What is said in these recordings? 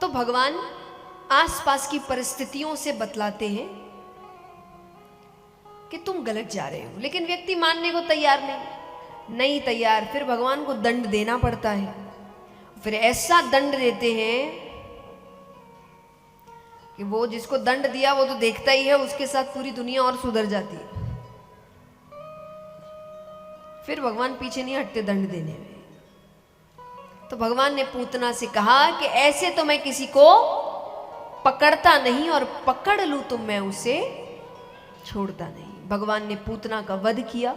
तो भगवान आसपास की परिस्थितियों से बतलाते हैं कि तुम गलत जा रहे हो, लेकिन व्यक्ति मानने को तैयार नहीं तैयार। फिर भगवान को दंड देना पड़ता है। फिर ऐसा दंड देते हैं कि वो जिसको दंड दिया वो तो देखता ही है, उसके साथ पूरी दुनिया और सुधर जाती है। फिर भगवान पीछे नहीं हटते दंड देने में। तो भगवान ने पूतना से कहा कि ऐसे तो मैं किसी को पकड़ता नहीं, और पकड़ लूं तो मैं उसे छोड़ता नहीं। भगवान ने पूतना का वध किया।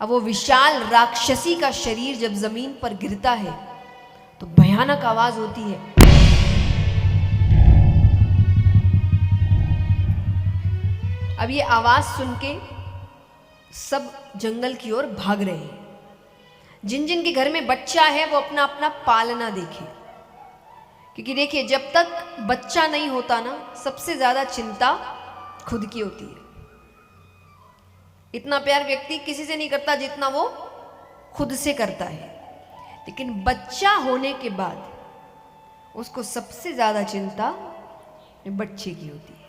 अब वो विशाल राक्षसी का शरीर जब जमीन पर गिरता है तो भयानक आवाज होती है। अब ये आवाज सुन के सब जंगल की ओर भाग रहे हैं। जिन जिन के घर में बच्चा है वो अपना अपना पालना देखे, क्योंकि देखिए जब तक बच्चा नहीं होता ना, सबसे ज्यादा चिंता खुद की होती है। इतना प्यार व्यक्ति किसी से नहीं करता जितना वो खुद से करता है, लेकिन बच्चा होने के बाद उसको सबसे ज्यादा चिंता बच्चे की होती है।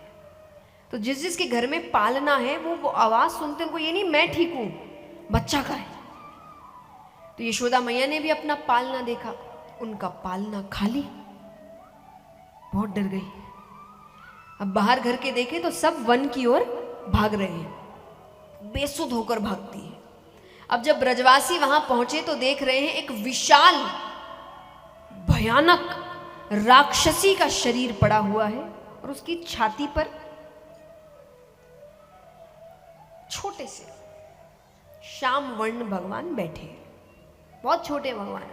तो जिस जिसके घर में पालना है वो आवाज सुनते उनको ये नहीं मैं ठीक हूं, बच्चा का है। तो यशोदा मैया ने भी अपना पालना देखा, उनका पालना खाली। बहुत डर गई। अब बाहर घर के देखे तो सब वन की ओर भाग रहे हैं, बेसुध होकर भागती है। अब जब ब्रजवासी वहां पहुंचे तो देख रहे हैं एक विशाल भयानक राक्षसी का शरीर पड़ा हुआ है, और उसकी छाती पर छोटे से श्याम वर्ण भगवान बैठे हैं। बहुत छोटे भगवान।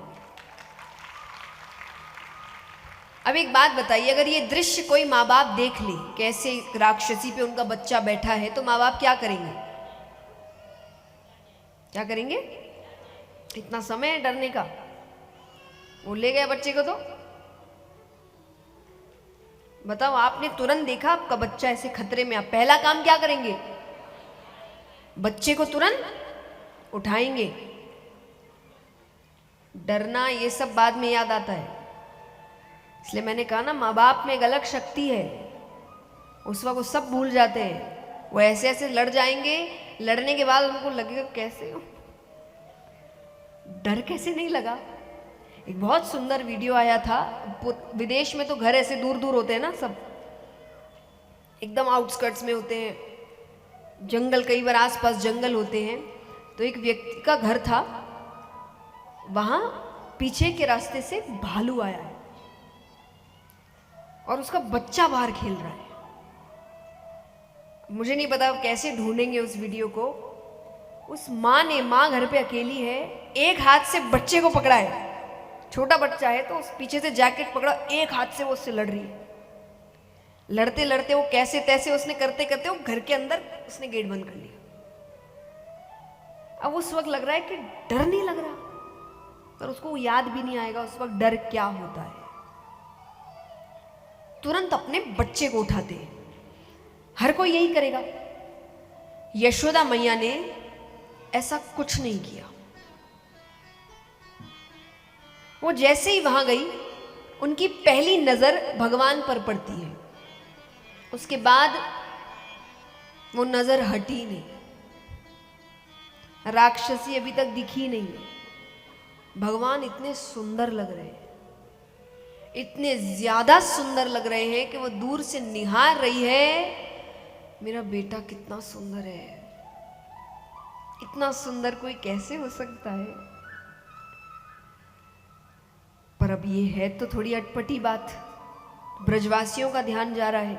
अब एक बात बताइए, अगर ये दृश्य कोई माँ बाप देख ले, कैसे राक्षसी पे उनका बच्चा बैठा है, तो माँ बाप क्या करेंगे? क्या करेंगे? इतना समय है डरने का, वो ले गए बच्चे को। तो बताओ, आपने तुरंत देखा आपका बच्चा ऐसे खतरे में, आप पहला काम क्या करेंगे? बच्चे को तुरंत उठाएंगे। डरना ये सब बाद में याद आता है। इसलिए मैंने कहा ना, माँ बाप में एक अलग शक्ति है। उस वक्त वो सब भूल जाते हैं। वो ऐसे ऐसे लड़ जाएंगे, लड़ने के बाद उनको लगेगा कैसे हो, डर कैसे नहीं लगा। एक बहुत सुंदर वीडियो आया था। विदेश में तो घर ऐसे दूर दूर होते हैं ना, सब एकदम आउटस्कर्ट्स में होते हैं, जंगल, कई बार आसपास जंगल होते हैं। तो एक व्यक्ति का घर था, वहां पीछे के रास्ते से भालू आया है और उसका बच्चा बाहर खेल रहा है। मुझे नहीं पता कैसे ढूंढेंगे उस वीडियो को। उस माँ घर पे अकेली है, एक हाथ से बच्चे को पकड़ा है, छोटा बच्चा है तो उस पीछे से जैकेट पकड़ा, एक हाथ से वो उससे लड़ रही है। लड़ते लड़ते वो कैसे तैसे उसने करते करते वो घर के अंदर उसने गेट बंद कर लिया। अब उस वक्त लग रहा है कि डर नहीं लग रहा, पर उसको याद भी नहीं आएगा उस वक्त डर क्या होता है। तुरंत अपने बच्चे को उठाते हैं। हर कोई यही करेगा। यशोदा मैया ने ऐसा कुछ नहीं किया। वो जैसे ही वहां गई, उनकी पहली नजर भगवान पर पड़ती है, उसके बाद वो नजर हटी नहीं। राक्षसी अभी तक दिखी नहीं है। भगवान इतने सुंदर लग रहे हैं, इतने ज्यादा सुंदर लग रहे हैं कि वो दूर से निहार रही है, मेरा बेटा कितना सुंदर है। इतना सुंदर कोई कैसे हो सकता है? पर अब ये है तो थोड़ी अटपटी बात। ब्रजवासियों का ध्यान जा रहा है,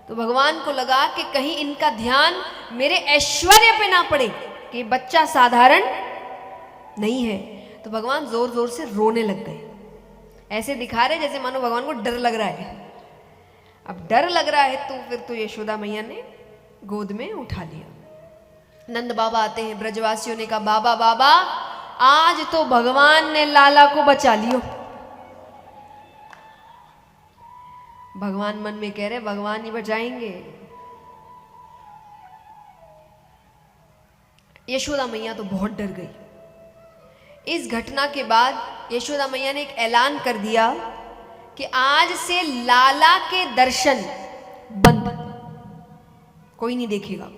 तो भगवान को लगा कि कहीं इनका ध्यान मेरे ऐश्वर्य पे ना पड़े कि बच्चा साधारण नहीं है। तो भगवान जोर जोर से रोने लग गए। ऐसे दिखा रहे जैसे मानो भगवान को डर लग रहा है। अब डर लग रहा है तो फिर तो यशोदा मैया ने गोद में उठा लिया। नंद बाबा आते हैं, ब्रजवासियों ने कहा बाबा बाबा आज तो भगवान ने लाला को बचा लियो। भगवान मन में कह रहे भगवान ही बचाएंगे। यशोदा मैया तो बहुत डर गई। इस घटना के बाद यशोदा मैया ने एक ऐलान कर दिया कि आज से लाला के दर्शन बंद, कोई नहीं देखेगा।